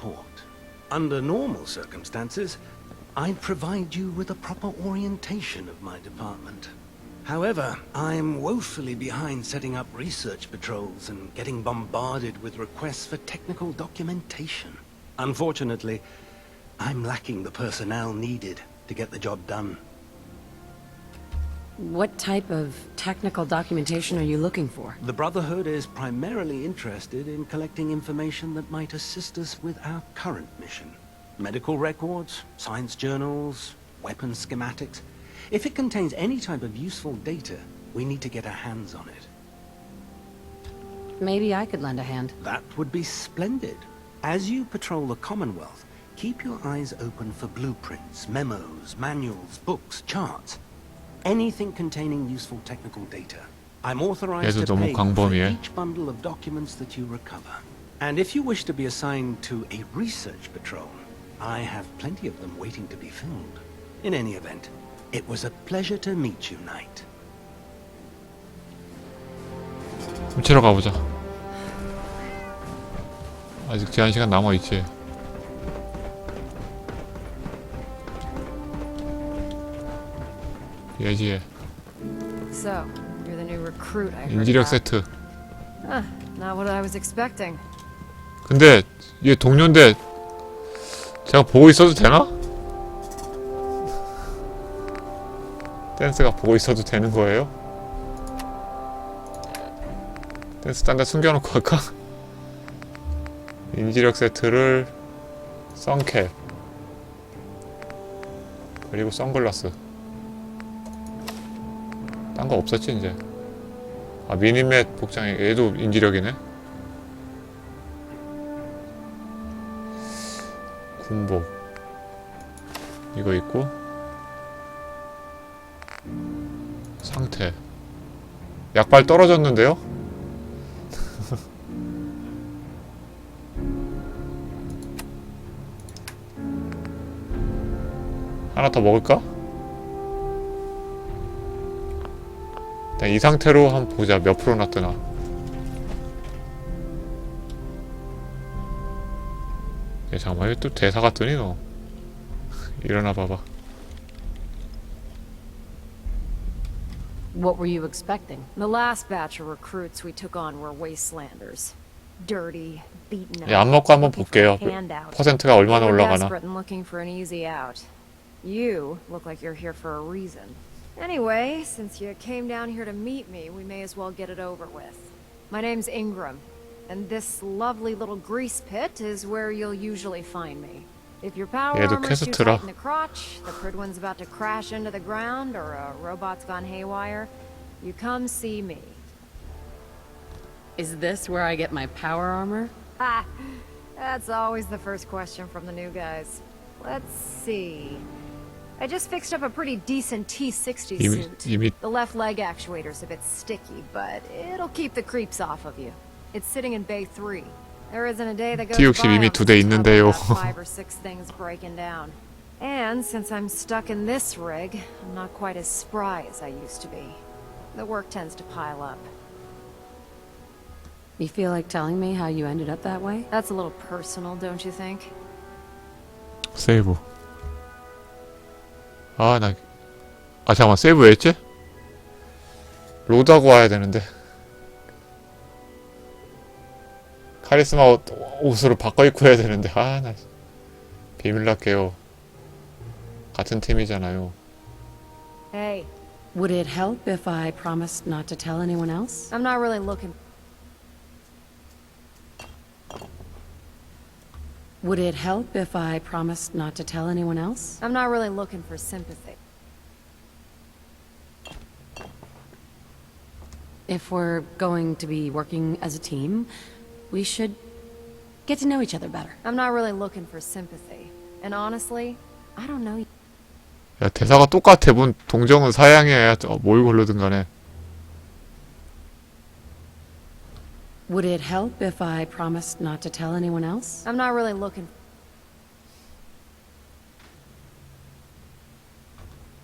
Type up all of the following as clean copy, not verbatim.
support. Under normal circumstances, I'd provide you with a proper orientation of my department. However, I'm woefully behind setting up research patrols and getting bombarded with requests for technical documentation. Unfortunately, I'm lacking the personnel needed to get the job done. What type of technical documentation are you looking for? The Brotherhood is primarily interested in collecting information that might assist us with our current mission. Medical records, science journals, weapons schematics. If it contains any type of useful data, we need to get our hands on it. Maybe I could lend a hand. That would be splendid. As you patrol the Commonwealth, keep your eyes open for blueprints, memos, manuals, books, charts. Anything containing useful technical data. I'm authorized to pay for each bundle of documents that you recover. And if you wish to be assigned to a research patrol, I have plenty of them waiting to be filled. In any event, it was a pleasure to meet you, Knight. 훔치러 가보자. 아직 제한 시간 남아있지. 예지에. So, you're the new recruit, I heard. 인지력 세트. Not what I was expecting. 근데 얘 동료인데 제가 보고 있어도 되나? 댄스가 보고 있어도 되는 거예요? 댄스 딴 데 숨겨놓고 할까? 인지력 세트를 선캡 그리고 선글라스 딴 거 없었지 이제. 아 미니맵 복장이 얘도 인지력이네. 군복 이거 있고 상태 약발 떨어졌는데요? 하나 더 먹을까? 일단 이 상태로 한번 보자. 몇 프로나 뜨나. 야, 잠깐만, 왜 또 대사가 뜨니, 너? 일어나 봐봐. What were you expecting? The last batch of recruits we took on were wastelanders. Dirty, beaten 야, 안 up, 먹고 한번 looking for 볼게요. a handout. 퍼센트가 얼마나 They were 올라가나. desperate and looking for an easy out. You look like you're here for a reason. Anyway, since you came down here to meet me, we may as well get it over with. My name's Ingram, and this lovely little grease pit is where you'll usually find me. If your power 얘도 armor's too 퀘스트라. tight in the crotch, the Pridwin's about to crash into the ground, or a robot's gone haywire, you come see me. Is this where I get my power armor? Ha! That's always the first question from the new guys. Let's see. I just fixed up a pretty decent T-60 suit. The left leg actuator's a bit sticky, but it'll keep the creeps off of you. It's sitting in Bay 3. There isn't a day that goes T60 by 이미 두 대 without 있는데요. 5 or 6 things breaking down. And since I'm stuck in this rig, I'm not quite as spry as I used to be. The work tends to pile up. You feel like telling me how you ended up that way? That's a little personal, don't you think? 세이브. 잠깐만, 세이브 왜 했지? 로드하고 와야 되는데. 카리스마 옷으로 바꿔 입고 해야 되는데. 나 비밀 날게요. 같은 팀이잖아요. Hey. Would it help if I promised not to tell anyone else? I'm not really looking... Would it help if I promised not to tell anyone else? I'm not really looking for sympathy. If we're going to be working as a team, we should get to know each other better. I'm not really looking for sympathy. And honestly, I don't know. 야, 대사가 똑같아. 뭔 동정은 사양해야 뭘 고르든 간에. Would it help if I promised not to tell anyone else? I'm not really looking...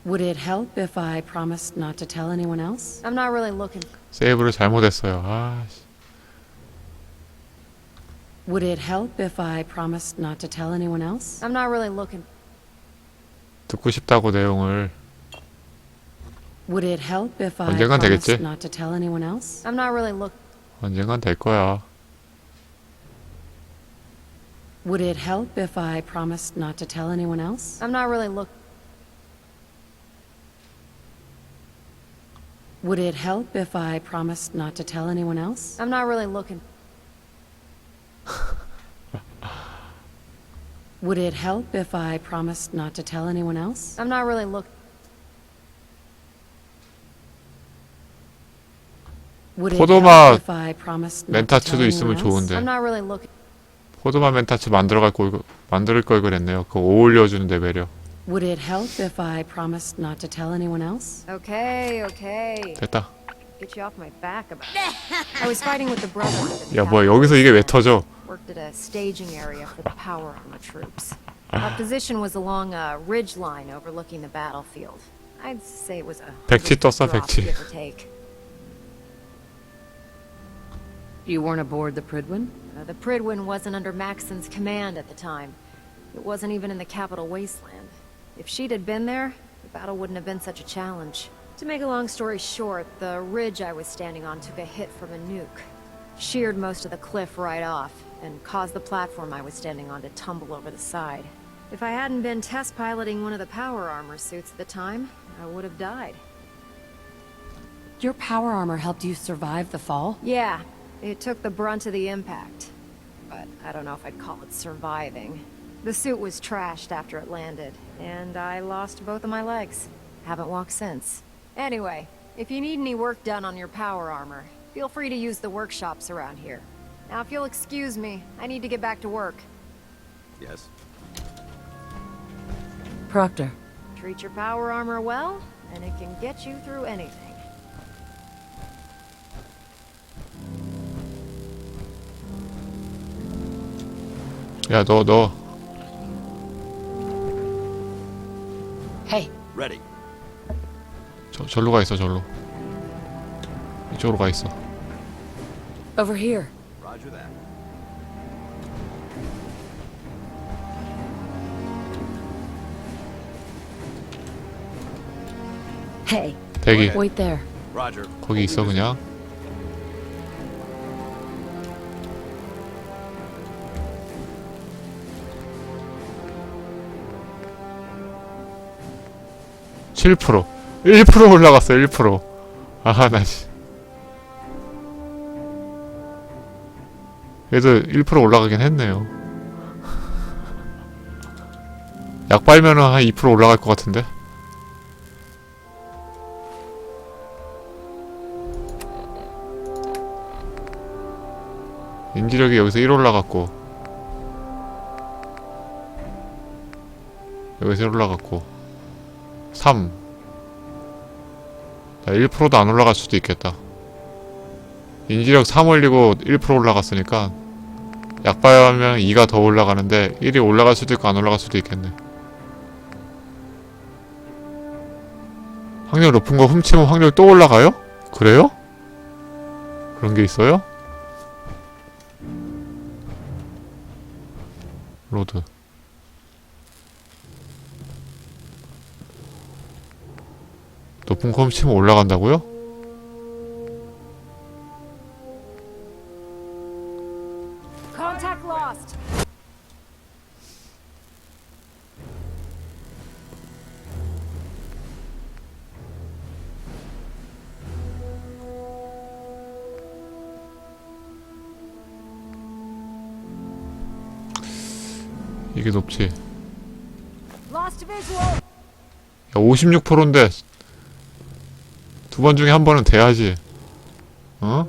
Would it help if I promised not to tell anyone else? I'm not really looking... 세이브를 잘못했어요. Would it help if I promised not to tell anyone else? I'm not really looking. 듣고 싶다고 내용을. Would it help if I 언젠간 promised 되겠지? not to tell anyone else? I'm not really look. 언젠간 될 거야. Would it help if I promised not to tell anyone else? I'm not really look. Would it help if I promised not to tell anyone else? I'm not really looking. Would it help if I promised not to tell anyone else? I'm not really look. Would it 포도맛 help if I promised not to tell 멘타츠도 있으면 anyone else? 좋은데. I'm not really looking. 포도맛 멘타츠 만들 걸 그랬네요. 그거 어울려주는데 매력. Would it help if I promised not to tell anyone else? Okay, okay. 됐다. Get you off my back about it. I was fighting with the brotherhood. 야 뭐야 여기서 이게 왜 터져? Worked at a staging area for the power armor troops. Our position was along a ridge line overlooking the battlefield. I'd say it was a 백치 떴어, drop, 백치. give or take. You weren't aboard the Pridwin? The Pridwin wasn't under Maxon's command at the time. It wasn't even in the capital wasteland. If she'd had been there, the battle wouldn't have been such a challenge. To make a long story short, the ridge I was standing on took a hit from a nuke. Sheared most of the cliff right off, and caused the platform I was standing on to tumble over the side. If I hadn't been test piloting one of the power armor suits at the time, I would have died. Your power armor helped you survive the fall? Yeah, it took the brunt of the impact. But I don't know if I'd call it surviving. The suit was trashed after it landed, and I lost both of my legs. Haven't walked since. Anyway, if you need any work done on your power armor, feel free to use the workshops around here. Now, if you'll excuse me, I need to get back to work. Yes. Proctor. Treat your power armor well, and it can get you through anything. 야 너 Hey. Ready. 절로 가 있어 절로. 이쪽으로 가 있어. Over here. Roger that. Hey. 대기. Wait there. Roger. 거기 있어 그냥. (7%) 1% 올라갔어 1%. 아하 나 씨. 그래도 1% 올라가긴 했네요. 약 빨면은 한 2% 올라갈 것 같은데. 인지력이 여기서 1 올라갔고 여기서 1 올라갔고 3. 자, 1%도 안 올라갈 수도 있겠다. 인지력 3 올리고 1% 올라갔으니까 약발하면 2가 더 올라가는데 1이 올라갈 수도 있고 안 올라갈 수도 있겠네. 확률 높은 거 훔치면 확률 또 올라가요? 그래요? 그런 게 있어요? 로드. 높은 거 훔치면 올라간다고요? Contact lost. 이게 높지. Lost visual. 야, 56%인데 두 번 중에 한 번은 돼야지. 어?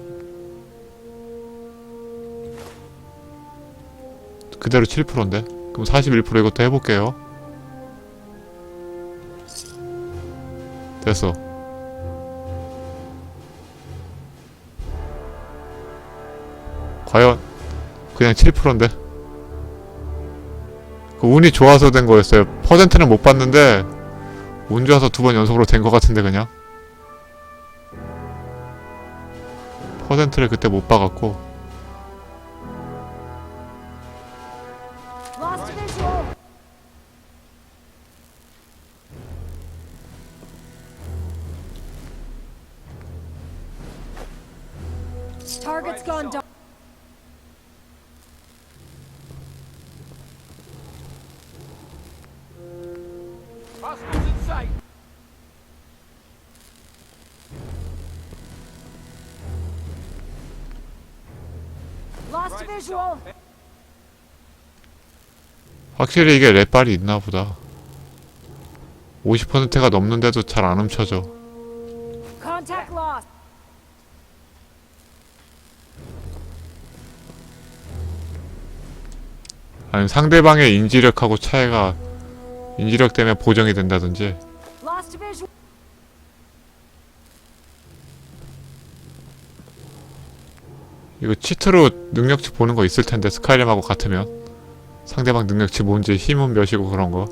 그대로 7%인데? 그럼 41% 이것도 해볼게요. 됐어. 과연 그냥 7%인데? 그 운이 좋아서 된 거였어요. 퍼센트는 못 봤는데 운 좋아서 두 번 연속으로 된 것 같은데 그냥. 퍼센트를 그때 못 봐갖고 Lost visual. Target's gone dark. Hostiles in sight. Lost visual. 확실히 이게 랩발이 있나 보다. 50%가 넘는데도 잘 안 훔쳐져. Contact lost. 아니면 상대방의 인지력하고 차이가 인지력 때문에 보정이 된다든지. Lost visual. 이거 치트로 능력치 보는 거 있을 텐데 스카이림하고 같으면 상대방 능력치 뭔지 힘은 몇이고 그런 거.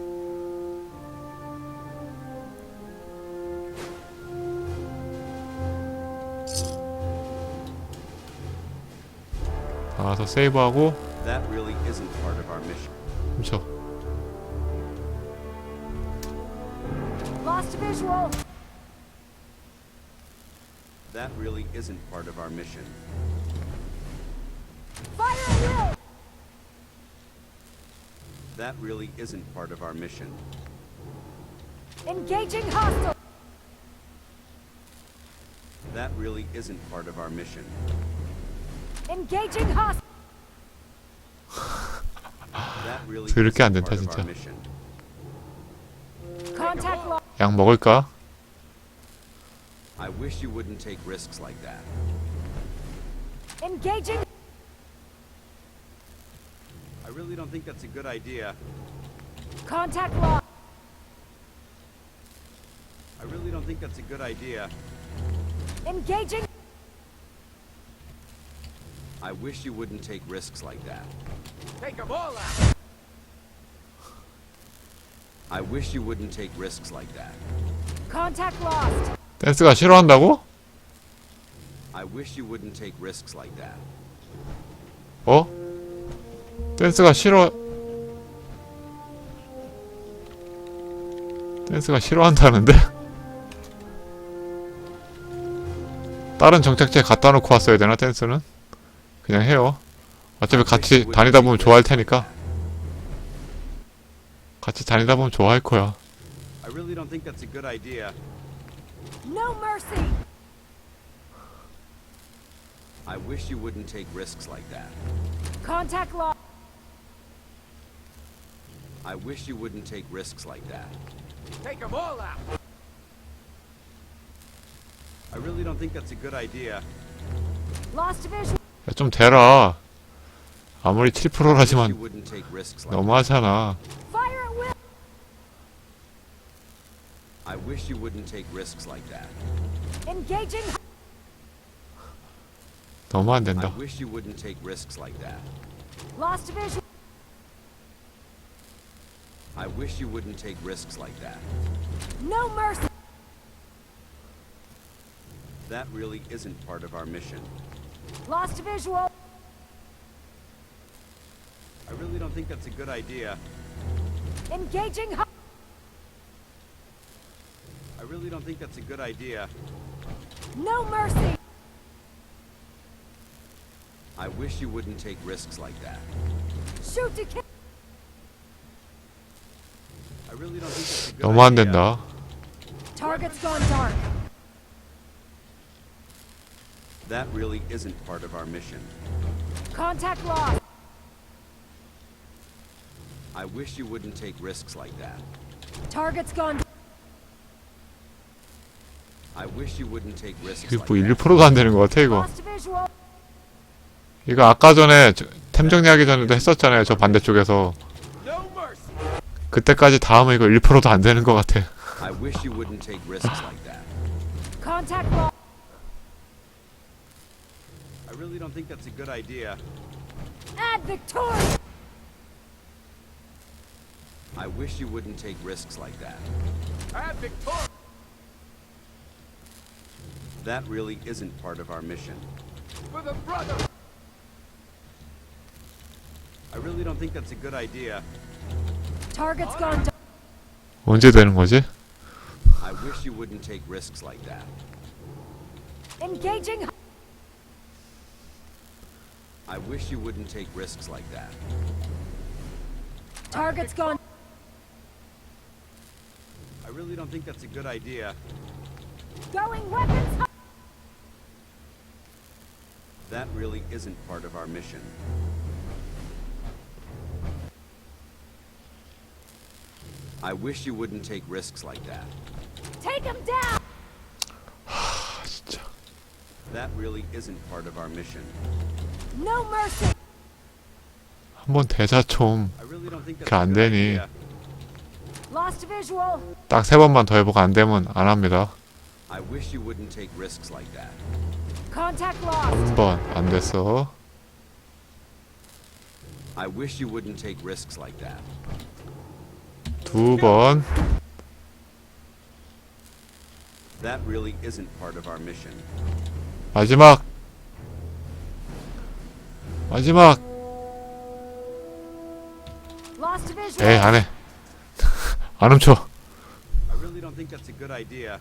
나가서 세이브하고 That really isn't part of our mission. 훔쳐. Lost visual. That really isn't part of our mission. Fire at will. That really isn't part of our mission. Engaging hostile. That really isn't part of our mission. Engaging hostile. That really 더럽게 안 isn't 된다, part of 진짜. our mission. Contact lost. 약 먹을까? I wish you wouldn't take risks like that. Engaging. I really don't think that's a good idea. Contact lost. I really don't think that's a good idea. Engaging. I wish you wouldn't take risks like that. Take them all out. I wish you wouldn't take risks like that. Contact lost. 댄스가 싫어한다고? I wish you wouldn't take risks like that. 어? 댄스가 싫어한다는데? 다른 정착지에 갖다 놓고 왔어야 되나, 댄스는? 그냥 해요. 어차피 같이 다니다 보면 좋아할 테니까. 같이 다니다 보면 좋아할 거야. I really don't think that's a good idea. No mercy. I wish you wouldn't take risks like that. Contact lost. I wish you wouldn't take risks like that. Take them all out. I really don't think that's a good idea. Lost visual. 야, 좀 대라. 아무리 I wish you 7%라지만 wouldn't take risks like that. 너무하잖아. Fire at will. I wish you wouldn't take risks like that. Engaging. 너무 안 I 된다. wish you wouldn't take risks like that. Lost visual. I wish you wouldn't take risks like that. No mercy. That really isn't part of our mission. Lost visual. I really don't think that's a good idea. Engaging. I really don't think that's a good idea. No mercy. I wish you wouldn't take risks like that. Shoot to kill. I really don't think that's a good 너무 안 idea. 된다. Target's gone dark. That really isn't part of our mission. Contact lost. I wish you wouldn't take risks like that. Target's gone. I wish you wouldn't take risks 이게 like 뭐 that. 1%도 안 되는 것 같아, 이거. Lost visual. 이거 아까 전에 템 정리하기 전에도 했었잖아요, 저 반대쪽에서. No mercy. 그때까지 다 하면 이거 1%도 안 되는 것 같아. I wish you wouldn't take risks like that. Contact lost. I really don't think that's a good idea. Ad victorious. I wish you wouldn't take risks like that. Have victory. That really isn't part of our mission. For the brother. I I really don't think that's a good idea. Target's gone. 언제 되는 거지? I wish you wouldn't take risks like that. Engaging. I wish you wouldn't take risks like that. Target's gone. I really don't think that's a good idea. Going weapons. That really isn't part of our mission. I wish you wouldn't take risks like that. Take him down. 아 진짜. That really isn't part of our mission. No mercy. 한번 대자 좀. I really don't think 그게 that's a 안 good 되니. idea. Lost visual. 딱 3번만 더 해보고 안 되면 안 합니다. I wish you wouldn't take risks like that. Contact lost. 한 번 안 됐어. I wish you wouldn't take risks like that. 2번. That really isn't part of our mission. 마지막. 마지막. Lost visual. 에이 안 해. 안 훔쳐. I really don't think that's a good idea.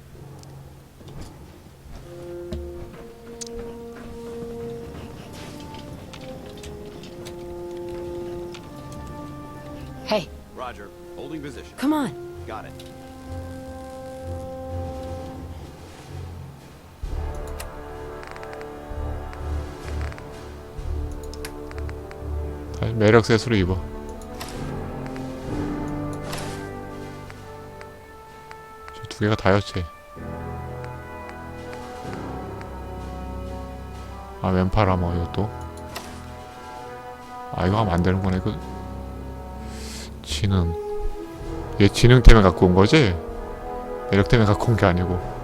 Hey, Roger, holding position. come on. Got it. 다시 매력 셋으로 입어. 저 두 개가 다였지. 아 왼팔 아머 이것도. 아 이거 하면 안 되는구나. 이거 지능. 얘 지능 때문에 갖고 온 거지? 매력 때문에 갖고 온 게 아니고.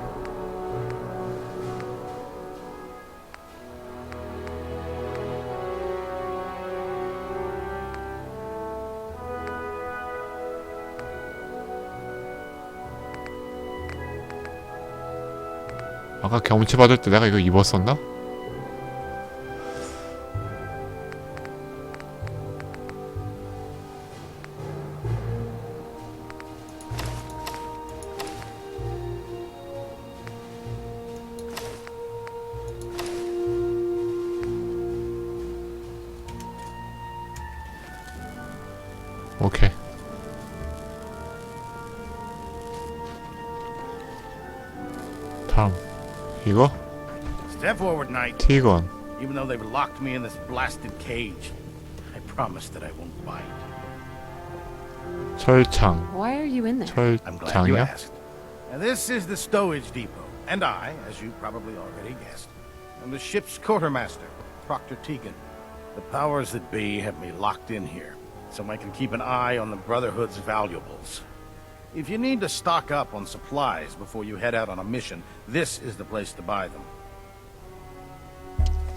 아까 경치 받을 때 내가 이거 입었었나? 오케이. 다음 이거? Step forward, Knight. 티건. Even though they've locked me in this blasted cage, I promise that I won't bite. 철창. Why are you in there? I'm glad you 철장이야? asked. Now, this is the stowage depot, and I, as you probably already guessed, am the ship's quartermaster, Proctor Tegan. The powers that be have me locked in here, so I can keep an eye on the Brotherhood's valuables. If you need to stock up on supplies before you head out on a mission, this is the place to buy them.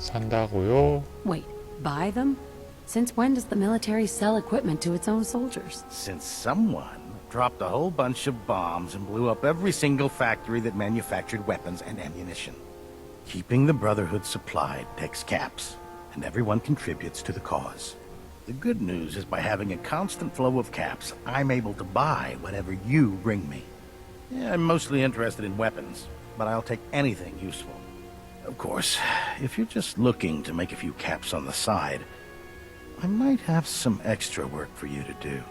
산다고요? Wait, buy them? Since when does the military sell equipment to its own soldiers? Since someone dropped a whole bunch of bombs and blew up every single factory that manufactured weapons and ammunition. Keeping the Brotherhood supplied takes caps, and everyone contributes to the cause. The good news is by having a constant flow of caps, I'm able to buy whatever you bring me. Yeah, I'm mostly interested in weapons, but I'll take anything useful. Of course, if you're just looking to make a few caps on the side, I might have some extra work for you to do.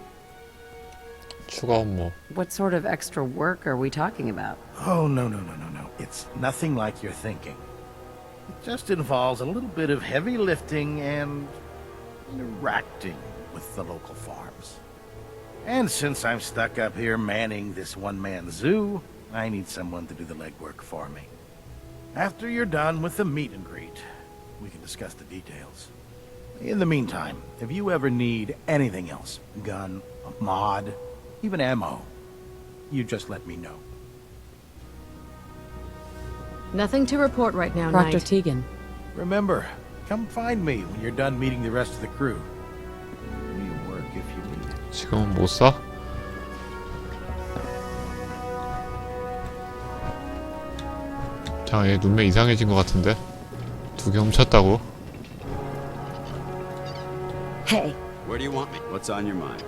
추가 업무. What sort of extra work are we talking about? Oh, no. It's nothing like you're thinking. It just involves a little bit of heavy lifting and interacting with the local farms. And since I'm stuck up here manning this one-man zoo, I need someone to do the legwork for me. After you're done with the meet and greet, we can discuss the details. In the meantime, if you ever need anything else, gun, a mod, even ammo, you just let me know. Nothing to report right now, Proctor Knight. Tegan. Remember, come find me when you're done meeting the rest of the crew. We'll work if you need it. 지금은 못 사? 자, 얘 눈매 이상해진 것 같은데? 두 개 훔쳤다고? Hey, Where do you want me? What's on your mind?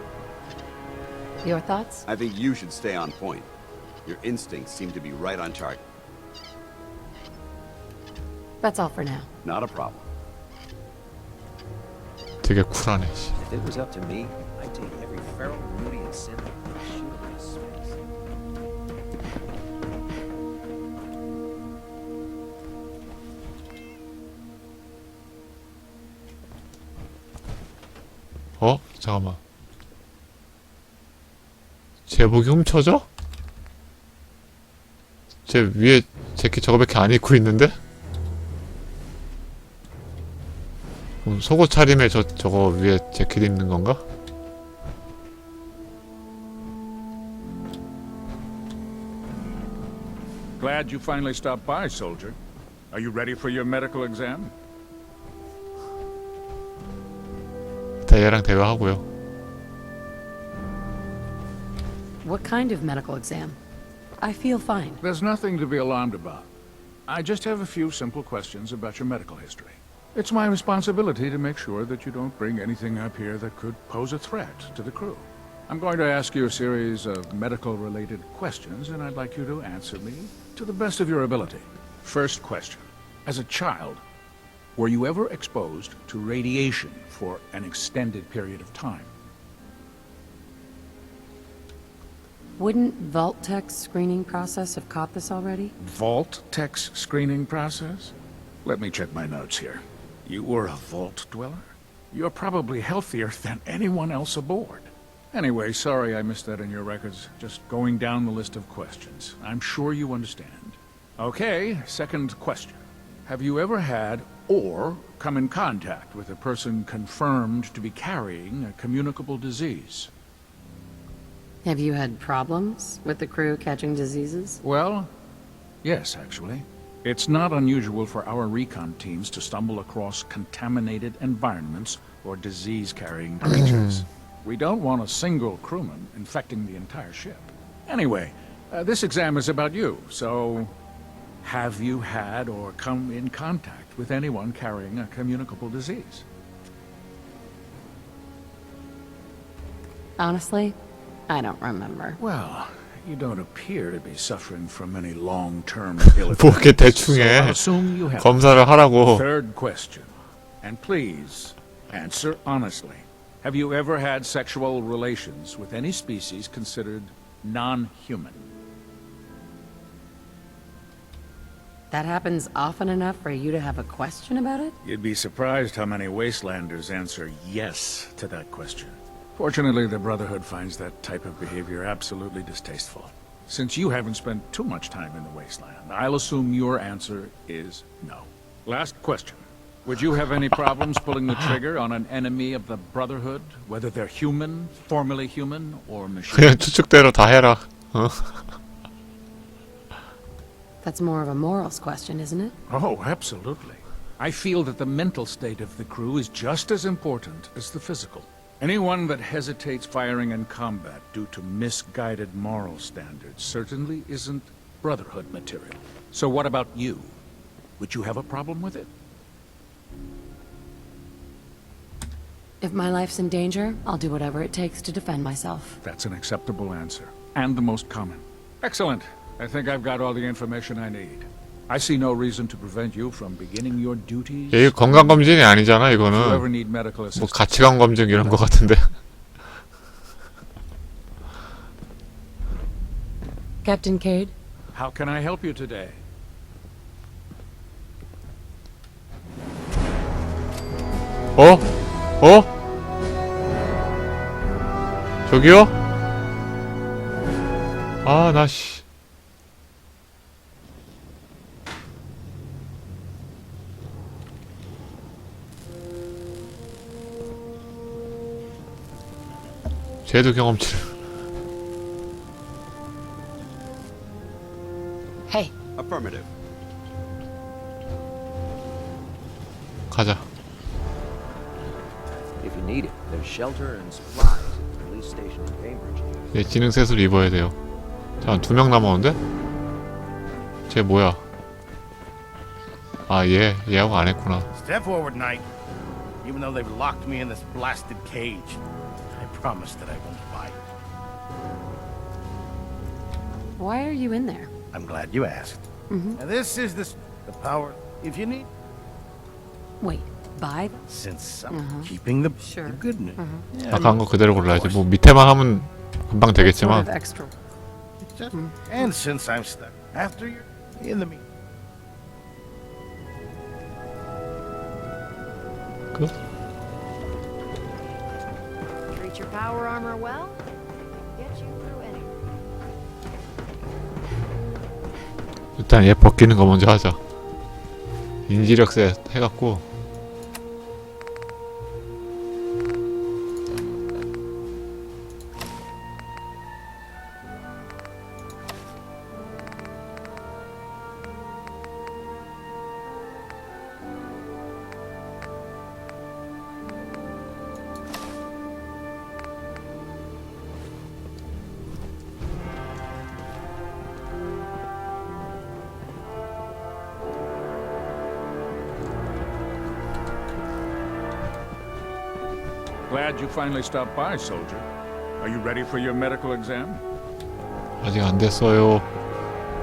Your thoughts? I think you should stay on point. Your instincts seem to be right on target. That's all for now. Not a problem. 되게 쿨하네. 씨. If it was up to me, I'd take every feral, moody, and cynic and shoot him into space. 어? 잠깐만. 제복이 훔쳐져? 제 위에 재킷 저거밖에 안 입고 있는데? 그럼 속옷 차림에 저거 위에 재킷 입는 건가? Glad you finally stopped by, soldier. Are you ready for your medical exam? 일단 얘랑 대화하고요. What kind of medical exam? I feel fine. There's nothing to be alarmed about. I just have a few simple questions about your medical history. It's my responsibility to make sure that you don't bring anything up here that could pose a threat to the crew. I'm going to ask you a series of medical-related questions, and I'd like you to answer me to the best of your ability. First question. As a child, were you ever exposed to radiation for an extended period of time? Wouldn't Vault-Tech's screening process have caught this already? Vault-Tech's screening process? Let me check my notes here. You were a vault dweller? You're probably healthier than anyone else aboard. Anyway, sorry I missed that in your records. Just going down the list of questions. I'm sure you understand. Okay, second question. Have you ever had or come in contact with a person confirmed to be carrying a communicable disease? Have you had problems with the crew catching diseases? Well, yes, actually. It's not unusual for our recon teams to stumble across contaminated environments or disease-carrying creatures. We don't want a single crewman infecting the entire ship. Anyway, this exam is about you, so have you had or come in contact with anyone carrying a communicable disease? Honestly, I don't remember. Well, you don't appear to be suffering from any long-term ill 뭐 이렇게 effects, 대충 so 해. I'll assume you have. 검사를 하라고. Third question, and please answer honestly. Have you ever had sexual relations with any species considered non-human? That happens often enough for you to have a question about it? You'd be surprised how many Wastelanders answer yes to that question. Fortunately, the Brotherhood finds that type of behavior absolutely distasteful. Since you haven't spent too much time in the Wasteland, I'll assume your answer is no. Last question. Would you have any problems pulling the trigger on an enemy of the Brotherhood, whether they're human, formerly human, or machine? 그냥 추측대로 다 해라. 어? That's more of a morals question, isn't it? Oh, absolutely. I feel that the mental state of the crew is just as important as the physical. Anyone that hesitates firing in combat due to misguided moral standards certainly isn't Brotherhood material. So what about you? Would you have a problem with it? If my life's in danger, I'll do whatever it takes to defend myself. That's an acceptable answer, and the most common. Excellent. I think I've got all the information I need. I see no reason to prevent you from beginning your duties. 이거 건강검진이 아니잖아, If you 이거는. ever need medical 뭐 assistance. 가치관 검증 이런 거 같은데. Captain Cade? How can I help you today? 어? 어? 저기요? 아, 나 씨. 쟤도 경험치를. Hey, Affirmative. 가자. If you need it, there's shelter and supplies at the police station in Cambridge. 얘 지능셋을 입어야 돼요. 잠깐, 2명 남았는데? 쟤 뭐야? 아, 얘하고 안 했구나. Step forward, Knight. even though they've locked me in this blasted cage. I promise that I won't bite. Why are you in there? I'm glad you asked. Now this is the power. If you need, Wait, buy? since I'm keeping the Sure. good news. Yeah, 아까 한 거 그대로 골라야지. 뭐 밑에만 하면 금방 Sort 되겠지만. of extra. and since I'm stuck after you're in the meet. 끝. Treat your power armor well. Get you through anything. 일단 얘 벗기는 거 먼저 하자. 인지력 셋 해갖고 Glad you finally stopped by, soldier. Are you ready for your medical exam? 아직 안 됐어요.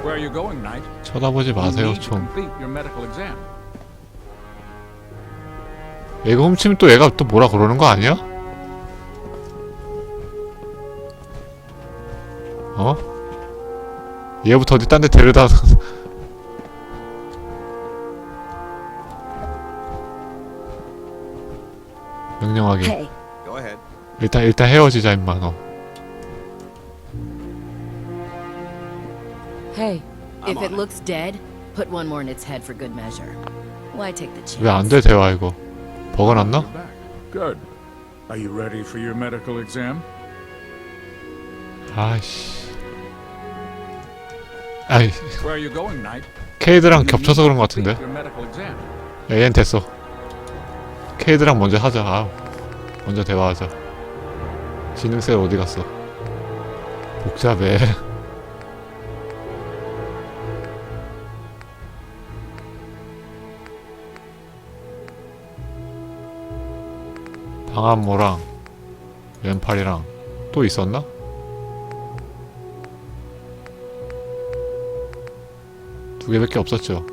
Where are you going, Knight? 쳐다보지 You 마세요 need to 좀. complete your medical exam. 얘가 훔치면 또 얘가 또 뭐라 그러는 거 아니야? 어? 얘부터 어디 딴 데 데려다 명령하게. Hey, Go ahead. 일단 헤어지자 임마 너. hey. If it looks dead, put one more in its head for good measure. Why take the chance? 왜 안 돼 대화 이거? 버그 났나? You're back. Good. Are you ready for your medical exam? 아이씨. 아이 Where are you going, Knight? 케이드랑 You 겹쳐서 need 그런 거 to complete 같은데. your medical exam. 얘는 됐어. 케이드랑 먼저 하자. 아, 먼저 대화하자. 지능셀 어디 갔어? 복잡해. 방안모랑 왼팔이랑 또 있었나? 두 개밖에 없었죠.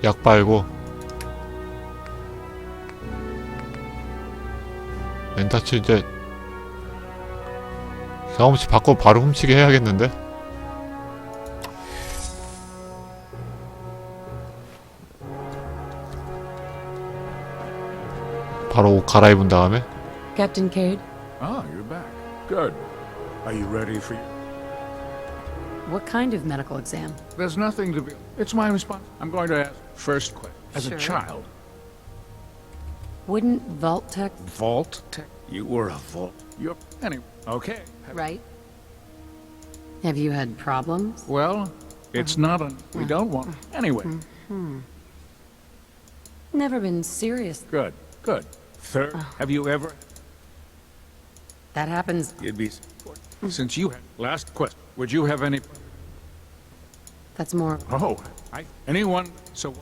약 빨고 멘타치 이제 경험치 받고 바로 훔치게 해야겠는데? 바로 옷 갈아입은 다음에 Captain Cade, Ah, you're back. Good. Are you ready for your... what kind of medical exam? There's nothing to be... It's my response. I'm going to ask first question. As Sure. a child, Wouldn't Vault Tech, vault tech? You were a vault... You're... Anyway, okay. right? Have you had problems? Well, it's not a... We don't want... Anyway, Never been serious. good, good. Third, have you ever... That happens. You'd be... Since you had... Last question. Would you have any... That's more. Oh, anyone... So...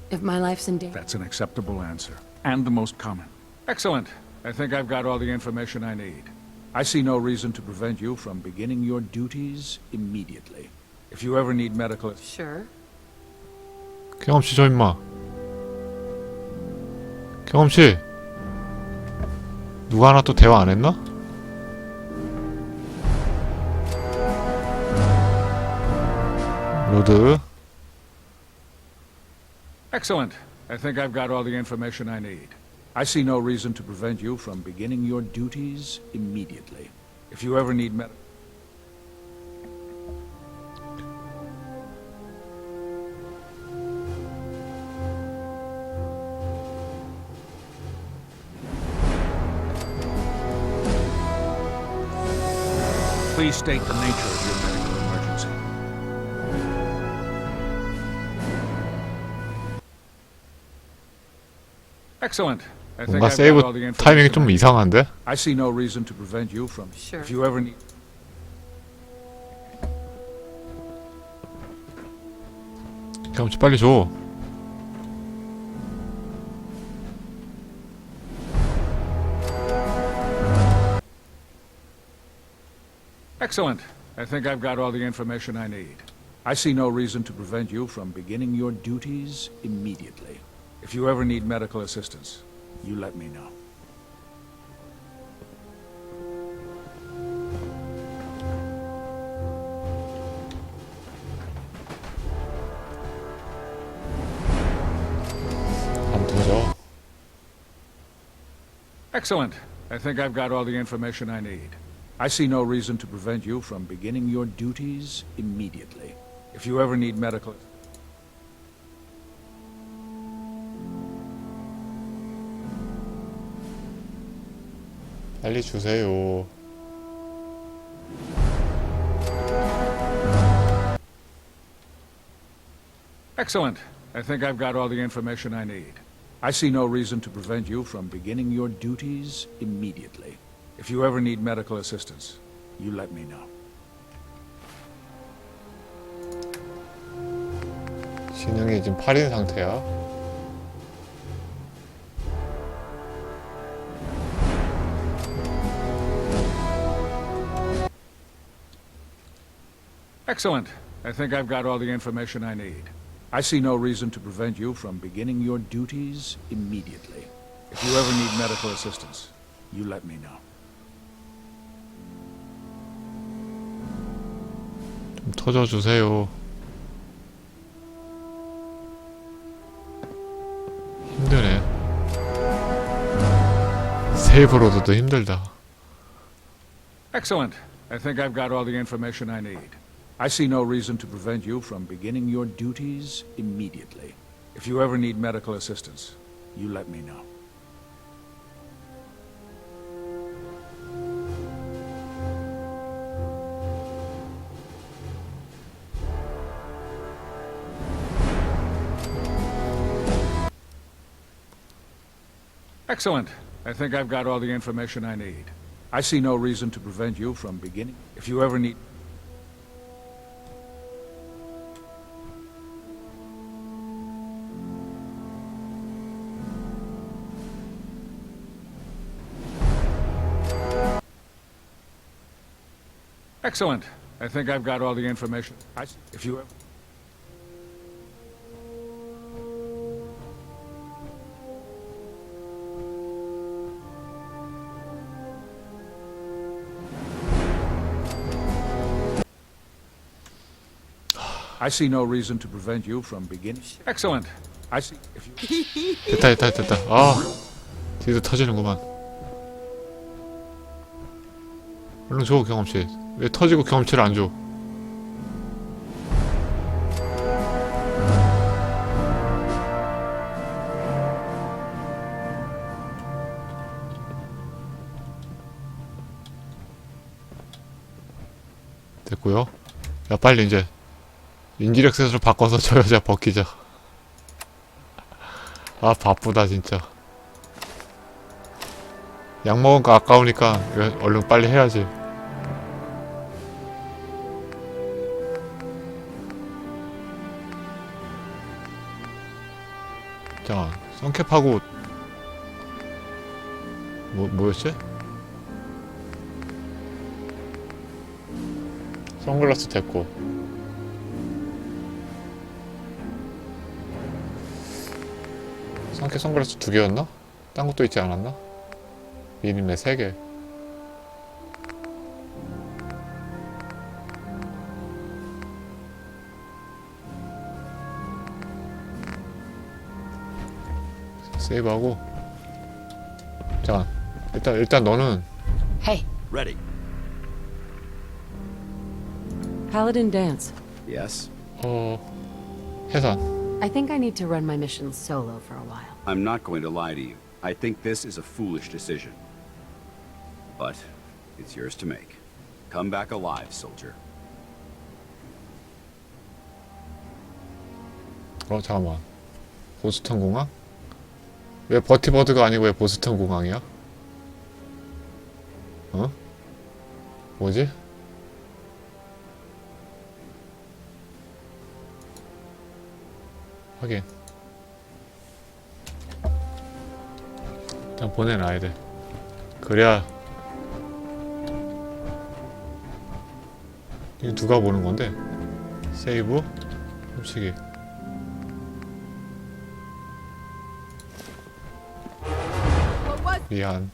If my life's in danger. That's an acceptable answer. And the most common. Excellent. I think I've got all the information I need. I see no reason to prevent you from beginning your duties immediately. If you ever need medical... Sure. 경험치 줘 임마. 경험치 누가 하나 또 대화 안 했나? 로드. Excellent. I think I've got all the information I need. I see no reason to prevent you from beginning your duties immediately. If you ever need medical... Please state the nature of your medical emergency. Excellent. I think 뭔가 I've got all the 세이브 information 타이밍이 좀 I need. 이상한데? I see no reason to prevent you from... Sure. If you ever need... 경험치 빨리 줘. Excellent. I think I've got all the information I need. I see no reason to prevent you from beginning your duties immediately. If you ever need medical assistance, you let me know. 안 터져. Excellent. I think I've got all the information I need. I see no reason to prevent you from beginning your duties immediately. If you ever need medical... 빨리 주세요. Excellent. I think I've got all the information I need. I see no reason to prevent you from beginning your duties immediately. If you ever need medical assistance, you let me know. 신형이 지금 8인 상태야. Excellent. I think I've got all the information I need. I see no reason to prevent you from beginning your duties immediately. If you ever need medical assistance, you let me know. 좀 터져주세요. 힘드네. 세이브로드도 힘들다. Excellent. I think I've got all the information I need. I see no reason to prevent you from beginning your duties immediately. If you ever need medical assistance, you let me know. Excellent. I think I've got all the information I need. I see no reason to prevent you from beginning. If you ever need... Excellent. I think I've got all the information. If you ever... I see no reason to prevent you from beginning. Excellent. I see. If you... 됐다. 아, 뒤도 터지는구만. 얼른 줘, 경험치. 왜 터지고 경험치를 안 줘? 됐고요. 야, 빨리 이제 인지력 셋으로 바꿔서 저 여자 벗기자. 아, 바쁘다 진짜. 약 먹은 거 아까우니까 얼른 빨리 해야지. 자, 선캡하고 뭐였지? 선글라스 됐고. 선캡 선글라스 2개였나? 딴 것도 있지 않았나? 미니맵 3개. 세이브하고. 잠깐. 일단 너는. Hey. Ready. Paladin dance. Yes? 해산. I think I need to run my mission solo for a while. I'm not going to lie to you. I think this is a foolish decision. But it's yours to make. Come back alive, soldier. 잠깐만. 보스턴 공항? 왜 버티버드가 아니고 왜 보스턴 공항이야? 뭐지? 확인. 일단 보내놔야 돼. 그래야. 이거 누가 보는 건데? 세이브? 훔치기. 미안.